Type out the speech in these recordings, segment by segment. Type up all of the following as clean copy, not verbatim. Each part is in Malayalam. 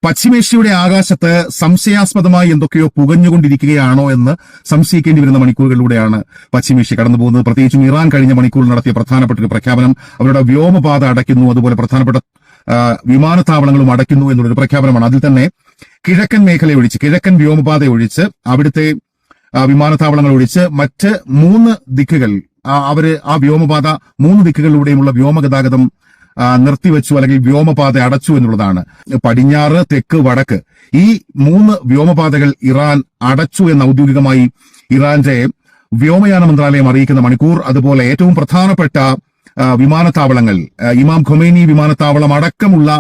പശ്ചിമേഷ്യയുടെ ആകാശത്ത് സംശയാസ്പദമായി എന്തൊക്കെയോ പുകഞ്ഞുകൊണ്ടിരിക്കുകയാണോ എന്ന് സംശയിക്കേണ്ടി വരുന്ന മണിക്കൂറുകളിലൂടെയാണ് പശ്ചിമേഷ്യ കടന്നുപോകുന്നത്. പ്രത്യേകിച്ചും ഇറാൻ കഴിഞ്ഞ മണിക്കൂറിൽ നടത്തിയ പ്രധാനപ്പെട്ട ഒരു പ്രഖ്യാപനം അവരുടെ വ്യോമപാത അടയ്ക്കുന്നു, അതുപോലെ പ്രധാനപ്പെട്ട വിമാനത്താവളങ്ങളും അടയ്ക്കുന്നു എന്നുള്ളൊരു പ്രഖ്യാപനമാണ്. അതിൽ തന്നെ കിഴക്കൻ മേഖല ഒഴിച്ച്, കിഴക്കൻ വ്യോമപാത ഒഴിച്ച്, അവിടുത്തെ വിമാനത്താവളങ്ങൾ ഒഴിച്ച് മറ്റ് 3 ദിക്കുകൾ അവര് ആ വ്യോമപാത 3 ദിക്കുകളിലൂടെയുമുള്ള വ്യോമഗതാഗതം നിർത്തിവെച്ചു, അല്ലെങ്കിൽ വ്യോമപാത അടച്ചു എന്നുള്ളതാണ്. പടിഞ്ഞാറ്, തെക്ക്, വടക്ക് ഈ 3 വ്യോമപാതകൾ ഇറാൻ അടച്ചു എന്ന് ഔദ്യോഗികമായി ഇറാന്റെ വ്യോമയാന മന്ത്രാലയം അറിയിക്കുന്ന മണിക്കൂർ. അതുപോലെ ഏറ്റവും പ്രധാനപ്പെട്ട വിമാനത്താവളങ്ങൾ, ഇമാം ഖൊമൈനി വിമാനത്താവളം അടക്കമുള്ള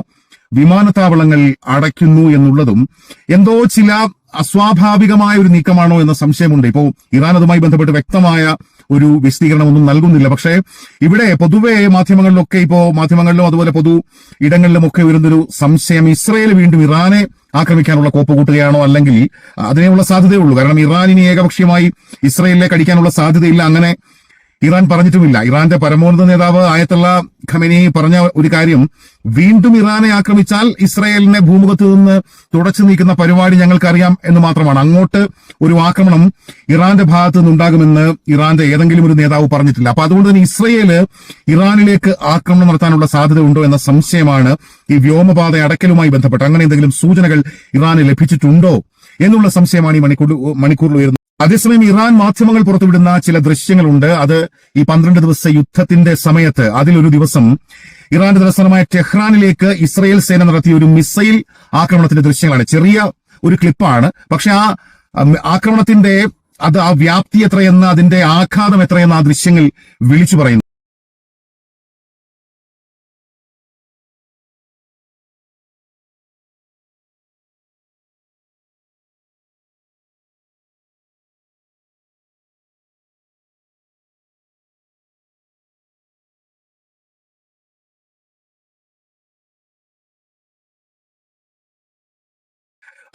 വിമാനത്താവളങ്ങൾ അടയ്ക്കുന്നു എന്നുള്ളതും എന്തോ ചില അസ്വാഭാവികമായ ഒരു നീക്കമാണോ എന്ന സംശയമുണ്ട്. ഇപ്പോ ഇറാൻ അതുമായി ബന്ധപ്പെട്ട് വ്യക്തമായ ഒരു വിശദീകരണം ഒന്നും നൽകുന്നില്ല. പക്ഷേ ഇവിടെ പൊതുവെ മാധ്യമങ്ങളിലും അതുപോലെ പൊതു ഇടങ്ങളിലുമൊക്കെ വരുന്നൊരു സംശയം, ഇസ്രയേൽ വീണ്ടും ഇറാനെ ആക്രമിക്കാനുള്ള കോപ്പ് കൂട്ടുകയാണോ, അല്ലെങ്കിൽ അതിനുള്ള സാധ്യതയുള്ളൂ. കാരണം ഇറാനിന് ഏകപക്ഷീയമായി ഇസ്രയേലിലേക്ക് അടിക്കാനുള്ള സാധ്യതയില്ല, അങ്ങനെ ഇറാൻ പറഞ്ഞിട്ടുമില്ല. ഇറാന്റെ പരമോന്നത നേതാവ് ആയത്തുള്ള ഖമേനി പറഞ്ഞ ഒരു കാര്യം, വീണ്ടും ഇറാനെ ആക്രമിച്ചാൽ ഇസ്രയേലിനെ ഭൂമുഖത്ത് നിന്ന് തുടച്ചു നീക്കുന്ന പരിപാടി ഞങ്ങൾക്കറിയാം എന്ന് മാത്രമാണ്. അങ്ങോട്ട് ഒരു ആക്രമണം ഇറാന്റെ ഭാഗത്ത് നിന്നുണ്ടാകുമെന്ന് ഇറാന്റെ ഏതെങ്കിലും ഒരു നേതാവ് പറഞ്ഞിട്ടില്ല. അപ്പൊ അതുകൊണ്ട് തന്നെ ഇസ്രയേല് ഇറാനിലേക്ക് ആക്രമണം നടത്താനുള്ള സാധ്യത ഉണ്ടോ എന്ന സംശയമാണ് ഈ വ്യോമപാത അടക്കലുമായി ബന്ധപ്പെട്ട്. അങ്ങനെ എന്തെങ്കിലും സൂചനകൾ ഇറാന് ലഭിച്ചിട്ടുണ്ടോ എന്നുള്ള സംശയമാണ് ഈ മണിക്കൂറിൽ ഉയർന്നത്. അതേസമയം ഇറാൻ മാധ്യമങ്ങൾ പുറത്തുവിടുന്ന ചില ദൃശ്യങ്ങളുണ്ട്. അത് ഈ 12 ദിവസ യുദ്ധത്തിന്റെ സമയത്ത് അതിലൊരു ദിവസം ഇറാന്റെ തലസ്ഥാനമായ ടെഹ്റാനിലേക്ക് ഇസ്രയേൽ സേന നടത്തിയ ഒരു മിസൈൽ ആക്രമണത്തിന്റെ ദൃശ്യങ്ങളാണ്. ചെറിയ ഒരു ക്ലിപ്പാണ്, പക്ഷെ ആ ആക്രമണത്തിന്റെ ആ വ്യാപ്തി എത്രയെന്ന്, അതിന്റെ ആഘാതം എത്രയെന്ന് ആ ദൃശ്യങ്ങൾ വിളിച്ചു പറയുന്നു.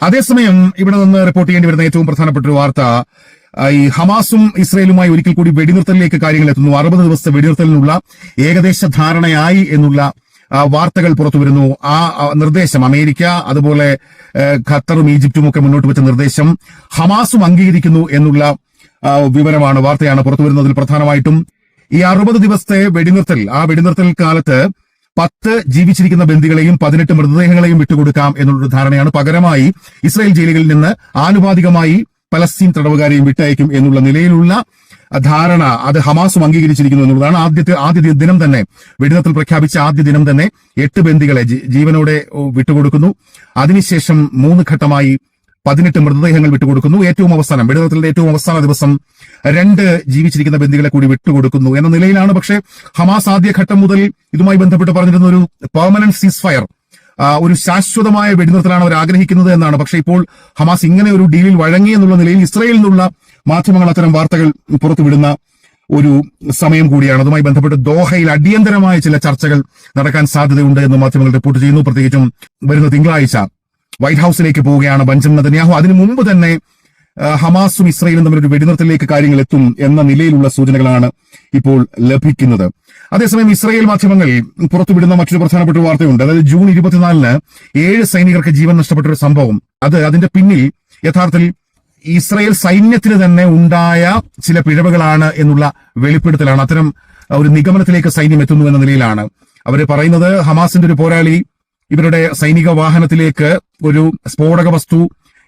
അതേസമയം ഇവിടെ നിന്ന് റിപ്പോർട്ട് ചെയ്യേണ്ടി വരുന്ന ഏറ്റവും പ്രധാനപ്പെട്ട ഒരു വാർത്ത, ഈ ഹമാസും ഇസ്രയേലുമായി ഒരിക്കൽ കൂടി വെടിനിർത്തലിലേക്ക് കാര്യങ്ങൾ എത്തുന്നു. 60 ദിവസത്തെ വെടിനിർത്തലിനുള്ള ഏകദേശ ധാരണയായി എന്നുള്ള വാർത്തകൾ പുറത്തുവരുന്നു. ആ നിർദ്ദേശം അമേരിക്ക, അതുപോലെ ഖത്തറും ഈജിപ്തും ഒക്കെ മുന്നോട്ട് വെച്ച നിർദ്ദേശം ഹമാസും അംഗീകരിക്കുന്നു എന്നുള്ള വിവരമാണ്, വാർത്തയാണ് പുറത്തുവരുന്നതിൽ പ്രധാനമായിട്ടും ഈ 60 ദിവസത്തെ വെടിനിർത്തൽ. ആ വെടിനിർത്തൽ കാലത്ത് 10 ജീവിച്ചിരിക്കുന്ന ബന്ദികളെയും 18 മൃതദേഹങ്ങളെയും വിട്ടുകൊടുക്കാം എന്നുള്ളൊരു ധാരണയാണ്. പകരമായി ഇസ്രായേൽ ജയിലുകളിൽ നിന്ന് ആനുപാതികമായി പലസ്തീൻ തടവുകാരെയും വിട്ടയക്കും എന്നുള്ള നിലയിലുള്ള ധാരണ അത് ഹമാസും അംഗീകരിച്ചിരിക്കുന്നു എന്നുള്ളതാണ്. ആദ്യ ദിനം തന്നെ, വെടിനിർത്തൽ പ്രഖ്യാപിച്ച ആദ്യ ദിനം തന്നെ 8 ബന്ദികളെ ജീവനോടെ വിട്ടുകൊടുക്കുന്നു. അതിനുശേഷം 3 ഘട്ടമായി 18 മൃതദേഹങ്ങൾ വിട്ടുകൊടുക്കുന്നു. വെടിനിർത്തലിന്റെ ഏറ്റവും അവസാന ദിവസം 2 ജീവിച്ചിരിക്കുന്ന ബന്ദികളെ കൂടി വിട്ടുകൊടുക്കുന്നു എന്ന നിലയിലാണ്. പക്ഷേ ഹമാസ് ആദ്യഘട്ടം മുതൽ ഇതുമായി ബന്ധപ്പെട്ട് പറഞ്ഞിരുന്ന ഒരു പെർമനന്റ് സീസ് ഫയർ, ഒരു ശാശ്വതമായ വെടിനിർത്തലാണ് അവർ ആഗ്രഹിക്കുന്നത് എന്നാണ്. പക്ഷേ ഇപ്പോൾ ഹമാസ് ഇങ്ങനെ ഒരു ഡീലിൽ വഴങ്ങി എന്നുള്ള നിലയിൽ ഇസ്രയേലിൽ നിന്നുള്ള മാധ്യമങ്ങൾ അത്തരം വാർത്തകൾ പുറത്തുവിടുന്ന ഒരു സമയം കൂടിയാണ്. അതുമായി ബന്ധപ്പെട്ട് ദോഹയിൽ അടിയന്തരമായ ചില ചർച്ചകൾ നടക്കാൻ സാധ്യതയുണ്ട് എന്ന് മാധ്യമങ്ങൾ റിപ്പോർട്ട് ചെയ്യുന്നു. പ്രത്യേകിച്ചും വരുന്ന തിങ്കളാഴ്ച വൈറ്റ് ഹൌസിലേക്ക് പോവുകയാണ് ബെഞ്ചമിൻ നെതന്യാഹു. അതിനു മുമ്പ് തന്നെ ഹമാസും ഇസ്രയേലും തമ്മിലൊരു വെടിനിർത്തലിലേക്ക് കാര്യങ്ങൾ എത്തും എന്ന നിലയിലുള്ള സൂചനകളാണ് ഇപ്പോൾ ലഭിക്കുന്നത്. അതേസമയം ഇസ്രയേൽ മാധ്യമങ്ങൾ പുറത്തുവിടുന്ന മറ്റൊരു പ്രധാനപ്പെട്ട വാർത്തയുണ്ട്. അതായത് ജൂൺ 24-ന് 7 സൈനികർക്ക് ജീവൻ നഷ്ടപ്പെട്ട ഒരു സംഭവം. അതിന്റെ പിന്നിൽ യഥാർത്ഥത്തിൽ ഇസ്രയേൽ സൈന്യത്തിന് തന്നെ ഉണ്ടായ ചില പിഴവുകളാണ് എന്നുള്ള വെളിപ്പെടുത്തലാണ്. അത്തരം ഒരു നിഗമനത്തിലേക്ക് സൈന്യം എത്തുന്നു എന്ന നിലയിലാണ് അവർ പറയുന്നത്. ഹമാസിന്റെ ഒരു പോരാളി ഇവരുടെ സൈനിക വാഹനത്തിലേക്ക് ഒരു സ്ഫോടക വസ്തു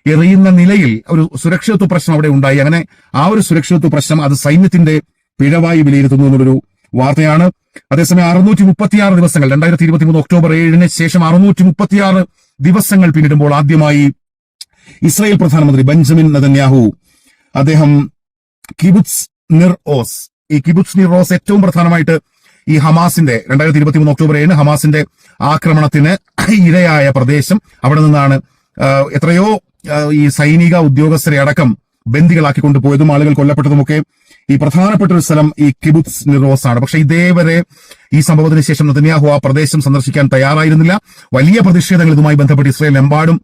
എറിയുന്ന നിലയിൽ ഒരു സുരക്ഷിതത്വ പ്രശ്നം അവിടെ ഉണ്ടായി. അങ്ങനെ ആ ഒരു സുരക്ഷിതത്വ പ്രശ്നം അത് സൈന്യത്തിന്റെ പിഴവായി വിലയിരുത്തുന്നു എന്നുള്ളൊരു വാർത്തയാണ്. അതേസമയം 636 ദിവസങ്ങൾ, 2023 ഒക്ടോബർ 7-ന് ശേഷം 636 ദിവസങ്ങൾ പിന്നിടുമ്പോൾ ആദ്യമായി ഇസ്രായേൽ പ്രധാനമന്ത്രി ബെഞ്ചമിൻ നെതന്യാഹു അദ്ദേഹം കിബുത്സ് നിർ ഓസ്, ഈ കിബുത്സ് നിർ ഓസ് ഏറ്റവും പ്രധാനമായിട്ട് ഈ ഹമാസിന്റെ 2023 ഒക്ടോബർ 7-ന് ഹമാസിന്റെ ആക്രമണത്തിന് ഇരയായ പ്രദേശം, അവിടെ നിന്നാണ് എത്രയോ ഈ സൈനിക ഉദ്യോഗസ്ഥരെ അടക്കം ബന്ദികളാക്കി കൊണ്ടുപോയതും ആളുകൾ കൊല്ലപ്പെട്ടതുമൊക്കെ ഈ പ്രധാനപ്പെട്ട ഒരു സ്ഥലം ഈ കിബുത്സ് നിർ ഓസ് ആണ്. പക്ഷെ ഇതേവരെ ഈ സംഭവത്തിന് ശേഷം നെതന്യാഹു ആ പ്രദേശം സന്ദർശിക്കാൻ തയ്യാറായിരുന്നില്ല. വലിയ പ്രതിഷേധങ്ങൾ ഇതുമായി ബന്ധപ്പെട്ട് ഇസ്രായേലിലെമ്പാടും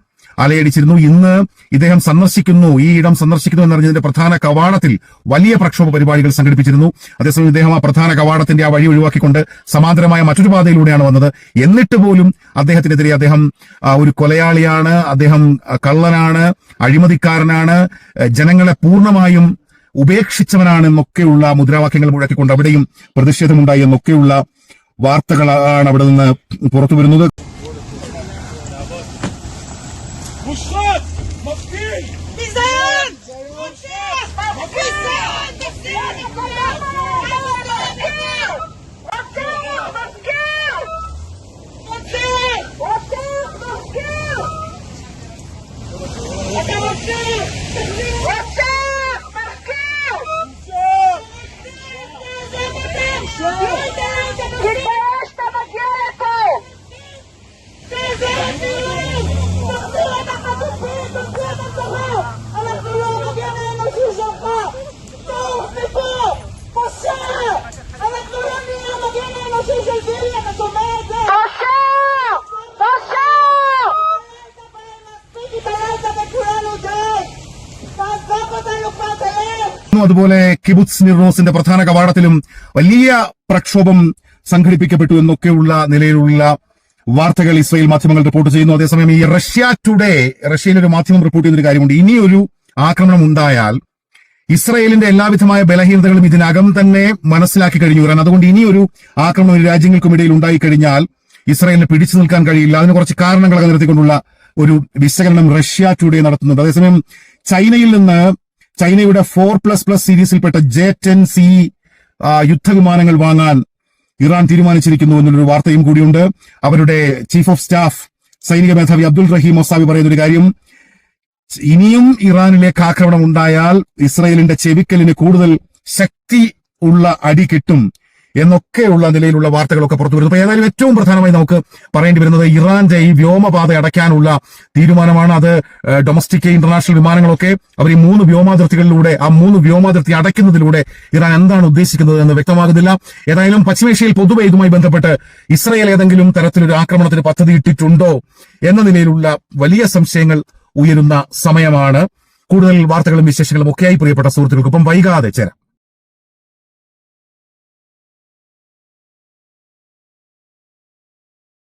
അലയടിച്ചിരുന്നു. ഇന്ന് ഇദ്ദേഹം സന്ദർശിക്കുന്നു, ഈ ഇടം സന്ദർശിക്കുന്നു എന്നറിഞ്ഞതിന്റെ പ്രധാന കവാടത്തിൽ വലിയ പ്രക്ഷോഭ പരിപാടികൾ സംഘടിപ്പിച്ചിരുന്നു. അതേസമയം ഇദ്ദേഹം ആ പ്രധാന കവാടത്തിന്റെ ആ വഴി ഒഴിവാക്കിക്കൊണ്ട് സമാന്തരമായ മറ്റൊരു പാതയിലൂടെയാണ് വന്നത്. എന്നിട്ട് പോലും അദ്ദേഹത്തിനെതിരെ അദ്ദേഹം ഒരു കൊലയാളിയാണ്, അദ്ദേഹം കള്ളനാണ്, അഴിമതിക്കാരനാണ്, ജനങ്ങളെ പൂർണ്ണമായും ഉപേക്ഷിച്ചവനാണെന്നൊക്കെയുള്ള മുദ്രാവാക്യങ്ങൾ മുഴക്കിക്കൊണ്ട് അവിടെയും പ്രതിഷേധമുണ്ടായി എന്നൊക്കെയുള്ള വാർത്തകളാണ് അവിടെ നിന്ന് പുറത്തു വരുന്നത്. അതുപോലെ കിബുത്സ് നിർറോസിന്റെ പ്രധാന കവാടത്തിലും വലിയ പ്രക്ഷോഭം സംഘടിപ്പിക്കപ്പെട്ടു എന്നൊക്കെയുള്ള നിലയിലുള്ള വാർത്തകൾ ഇസ്രായേൽ മാധ്യമങ്ങൾ റിപ്പോർട്ട് ചെയ്യുന്നു. അതേസമയം ഈ റഷ്യ ടുഡേ, റഷ്യയിലൊരു മാധ്യമം റിപ്പോർട്ട് ചെയ്യുന്നൊരു കാര്യമുണ്ട്. ഇനിയൊരു ആക്രമണം ഉണ്ടായാൽ ഇസ്രായേലിന്റെ എല്ലാവിധമായ ബലഹീനതകളും ഇതിനകം തന്നെ മനസ്സിലാക്കി കഴിഞ്ഞു ഇറാൻ. അതുകൊണ്ട് ഇനിയൊരു ആക്രമണം രാജ്യങ്ങൾക്കുമിടയിൽ ഉണ്ടായിക്കഴിഞ്ഞാൽ ഇസ്രായേലിന് പിടിച്ചു നിൽക്കാൻ കഴിയില്ല. അതിന് കുറച്ച് കാരണങ്ങളൊക്കെ നിർത്തിക്കൊണ്ടുള്ള ഒരു വിശകലനം റഷ്യ ടുഡേ നടത്തുന്നുണ്ട്. അതേസമയം ചൈനയിൽ നിന്ന് ചൈനയുടെ 4++ സീരീസിൽപ്പെട്ട J-10C യുദ്ധവിമാനങ്ങൾ വാങ്ങാൻ ഇറാൻ തീരുമാനിച്ചിരിക്കുന്നു എന്നുള്ളൊരു വാർത്തയും കൂടിയുണ്ട്. അവരുടെ ചീഫ് ഓഫ് സ്റ്റാഫ് സൈനിക മേധാവി അബ്ദുൾ റഹീം മൊസാവി പറയുന്നൊരു കാര്യം, ഇനിയും ഇറാനിലേക്ക് ആക്രമണം ഉണ്ടായാൽ ഇസ്രായേലിന്റെ ചെവിക്കലിന് കൂടുതൽ ശക്തി ഉള്ള അടി കിട്ടും എന്നൊക്കെയുള്ള നിലയിലുള്ള വാർത്തകളൊക്കെ പുറത്തു വരുന്നു. ഏതായാലും ഏറ്റവും പ്രധാനമായി നമുക്ക് പറയേണ്ടി വരുന്നത് ഇറാന്റെ ഈ വ്യോമപാത അടയ്ക്കാനുള്ള തീരുമാനമാണ്. അത് ഡൊമസ്റ്റിക് ഇന്റർനാഷണൽ വിമാനങ്ങളൊക്കെ അവർ ഈ 3 വ്യോമാതിർത്തികളിലൂടെ, ആ 3 വ്യോമാതിർത്തി അടയ്ക്കുന്നതിലൂടെ ഇറാൻ എന്താണ് ഉദ്ദേശിക്കുന്നത് എന്ന് വ്യക്തമാകുന്നില്ല. ഏതായാലും പശ്ചിമേഷ്യയിൽ പൊതുവെ ഇതുമായി ബന്ധപ്പെട്ട് ഇസ്രായേൽ ഏതെങ്കിലും തരത്തിലൊരു ആക്രമണത്തിന് പദ്ധതി ഇട്ടിട്ടുണ്ടോ എന്ന നിലയിലുള്ള വലിയ സംശയങ്ങൾ ഉയരുന്ന സമയമാണ്. കൂടുതൽ വാർത്തകളും വിശേഷങ്ങളും ഒക്കെയായി പ്രിയപ്പെട്ട സുഹൃത്തുക്കൾക്കൊപ്പം വൈകാതെ ചേരാം.